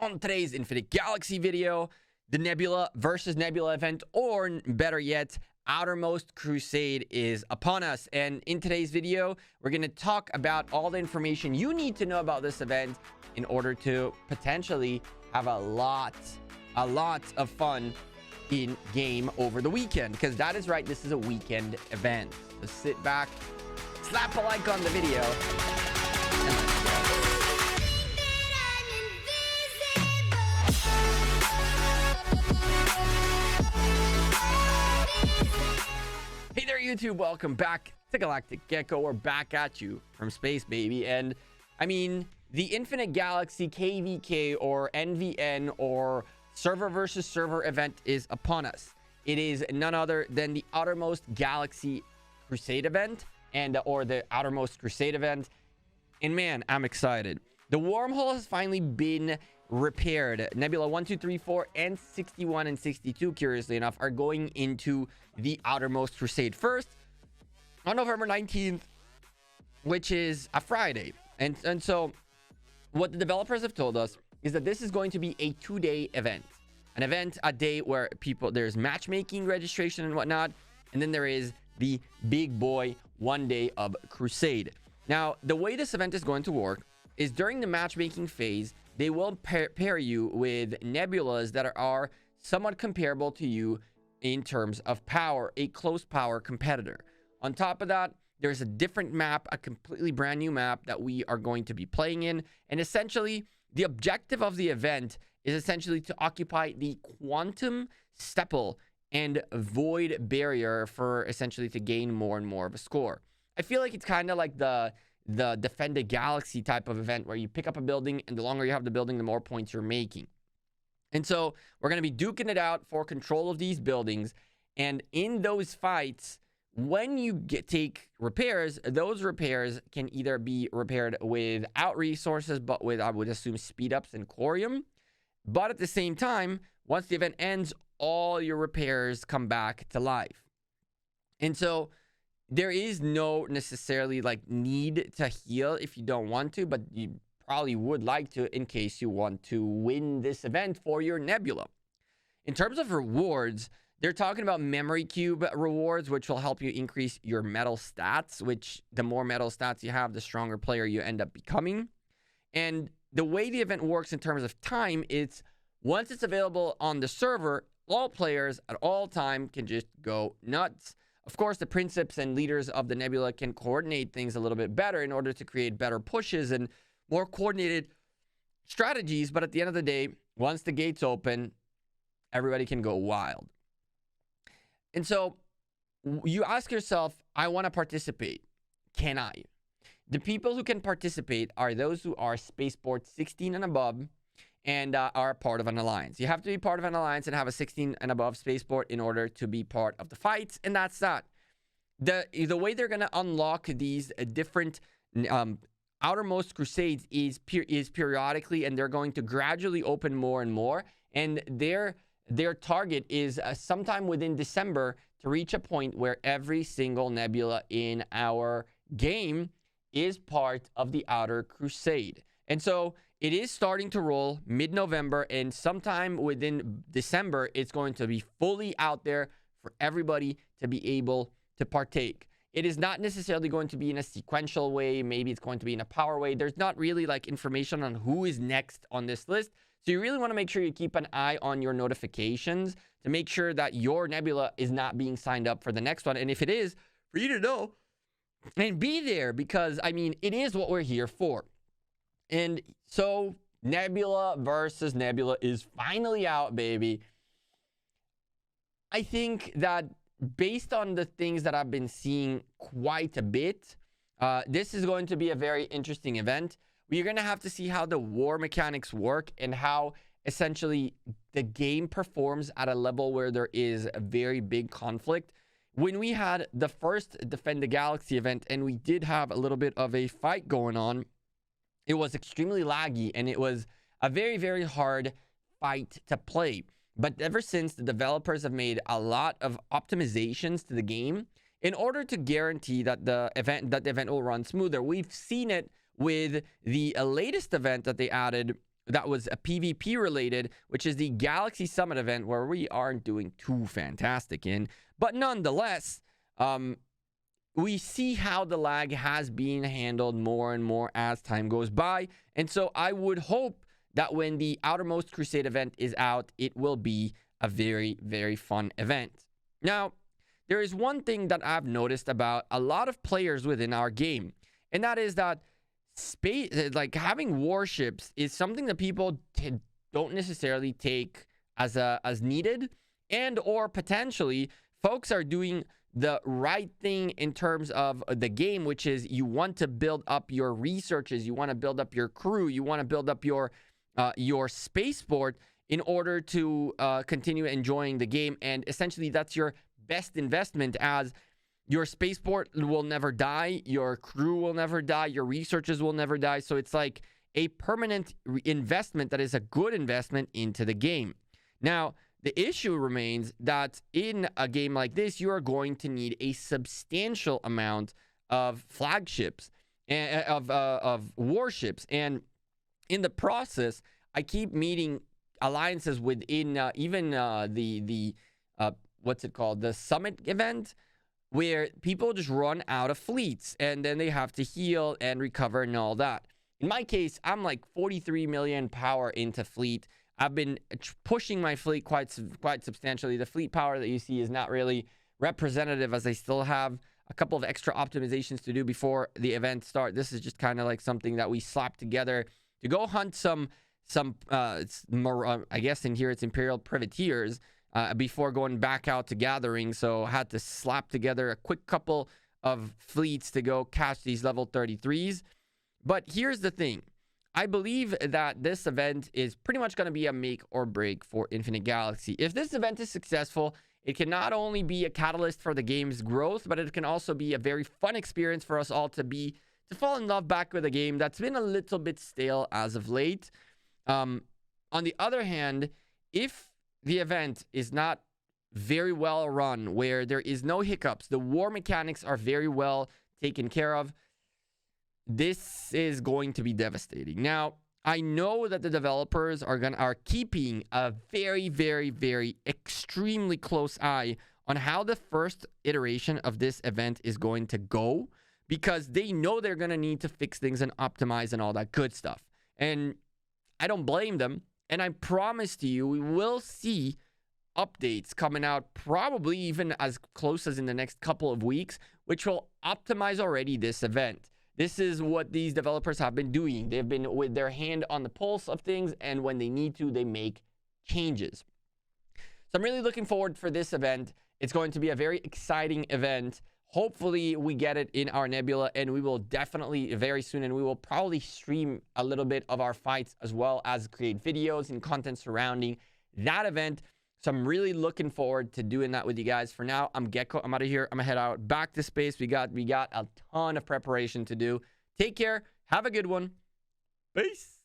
on today's Infinite Galaxy video, the Nebula versus Nebula event, or better yet, Outermost Crusade is upon us. And in today's video, we're going to talk about all the information you need to know about this event in order to potentially have a lot of fun in game over the weekend, because that is right, this is a weekend event. So sit back, slap a like on the video, and let's go. Hey there, YouTube. Welcome back to Galactic Gecko. We're back at you from space, baby. And I mean, the Infinite Galaxy KVK or NVN or server versus server event is upon us. It is none other than the Outermost Galaxy Crusade event or the Outermost Crusade event. And man, I'm excited. The wormhole has finally been repaired. Nebula 1, 2, 3, 4, and 61 and 62, curiously enough, are going into the Outermost Crusade first on November 19th, which is a Friday. And so what the developers have told us is that this is going to be a 2-day event. An event, a day where there's matchmaking, registration, and whatnot. And then there is the big boy 1 day of Crusade. Now, the way this event is going to work is during the matchmaking phase, they will pair you with nebulas that are somewhat comparable to you in terms of power, a close power competitor. On top of that, there's a different map, a completely brand new map that we are going to be playing in. And essentially, the objective of the event is essentially to occupy the quantum steple and void barrier for essentially to gain more and more of a score. I feel like it's kind of like the Defend the Galaxy type of event where you pick up a building, and the longer you have the building, the more points you're making. And so we're going to be duking it out for control of these buildings. And in those fights, when you take repairs, those repairs can either be repaired without resources, but with, I would assume, speed ups and corium. But at the same time, once the event ends, all your repairs come back to life. And so there is no necessarily like need to heal if you don't want to, but you probably would like to in case you want to win this event for your Nebula. In terms of rewards, they're talking about memory cube rewards, which will help you increase your metal stats, which the more metal stats you have, the stronger player you end up becoming. And the way the event works in terms of time, it's once it's available on the server, all players at all time can just go nuts. Of course, the princeps and leaders of the Nebula can coordinate things a little bit better in order to create better pushes and more coordinated strategies. But at the end of the day, once the gates open, everybody can go wild. And so you ask yourself, I want to participate. Can I? The people who can participate are those who are spaceport 16 and above and are part of an alliance. You have to be part of an alliance and have a 16 and above spaceport in order to be part of the fights, and that's that. The way they're going to unlock these different Outermost Crusades is periodically, and they're going to gradually open more and more, and their target is sometime within December to reach a point where every single Nebula in our game is part of the Outer Crusade. And so it is starting to roll mid-November, and sometime within December, it's going to be fully out there for everybody to be able to partake. It is not necessarily going to be in a sequential way. Maybe it's going to be in a power way. There's not really like information on who is next on this list. So you really want to make sure you keep an eye on your notifications to make sure that your Nebula is not being signed up for the next one. And if it is, for you to know and be there, because I mean, it is what we're here for. And so Nebula versus Nebula is finally out, baby. I think that based on the things that I've been seeing quite a bit, this is going to be a very interesting event. We're going to have to see how the war mechanics work and how essentially the game performs at a level where there is a very big conflict. When we had the first Defend the Galaxy event and we did have a little bit of a fight going on, it was extremely laggy and it was a very, very hard fight to play. But ever since, the developers have made a lot of optimizations to the game in order to guarantee that the event will run smoother. We've seen it with the latest event that they added that was a PvP related, which is the Galaxy Summit event, where we aren't doing too fantastic in. But nonetheless, we see how the lag has been handled more and more as time goes by. And so I would hope that when the Outermost Crusade event is out, it will be a very, very fun event. Now, there is one thing that I've noticed about a lot of players within our game, and that is that space, like having warships, is something that people don't necessarily take as needed, and or potentially folks are doing the right thing in terms of the game, which is you want to build up your researches, you want to build up your crew, you want to build up your spaceport in order to continue enjoying the game. And essentially that's your best investment, as your spaceport will never die, your crew will never die, your researches will never die. So it's like a permanent investment that is a good investment into the game. Now, the issue remains that in a game like this, you are going to need a substantial amount of flagships and of warships. And in the process, I keep meeting alliances within even the what's it called? The summit event, where people just run out of fleets and then they have to heal and recover and all that. In my case, I'm like 43 million power into fleet. I've been pushing my fleet quite substantially. The fleet power that you see is not really representative, as I still have a couple of extra optimizations to do before the event start. This is just kind of like something that we slapped together to go hunt some I guess in here it's Imperial privateers before going back out to gathering. So I had to slap together a quick couple of fleets to go catch these level 33s. But here's the thing. I believe that this event is pretty much going to be a make or break for Infinite Galaxy. If this event is successful, it can not only be a catalyst for the game's growth, but it can also be a very fun experience for us all to fall in love back with a game that's been a little bit stale as of late. On the other hand, if the event is not very well run, where there is no hiccups, the war mechanics are very well taken care of, this is going to be devastating. Now, I know that the developers are keeping a very, very, very extremely close eye on how the first iteration of this event is going to go, because they know they're going to need to fix things and optimize and all that good stuff. And I don't blame them. And I promise to you, we will see updates coming out probably even as close as in the next couple of weeks, which will optimize already this event. This is what these developers have been doing. They've been with their hand on the pulse of things, and when they need to, they make changes. So I'm really looking forward for this event. It's going to be a very exciting event. Hopefully we get it in our Nebula, and we will definitely very soon, and we will probably stream a little bit of our fights as well as create videos and content surrounding that event. So I'm really looking forward to doing that with you guys. For now, I'm Gecko. I'm out of here. I'm gonna head out back to space. We got a ton of preparation to do. Take care. Have a good one. Peace.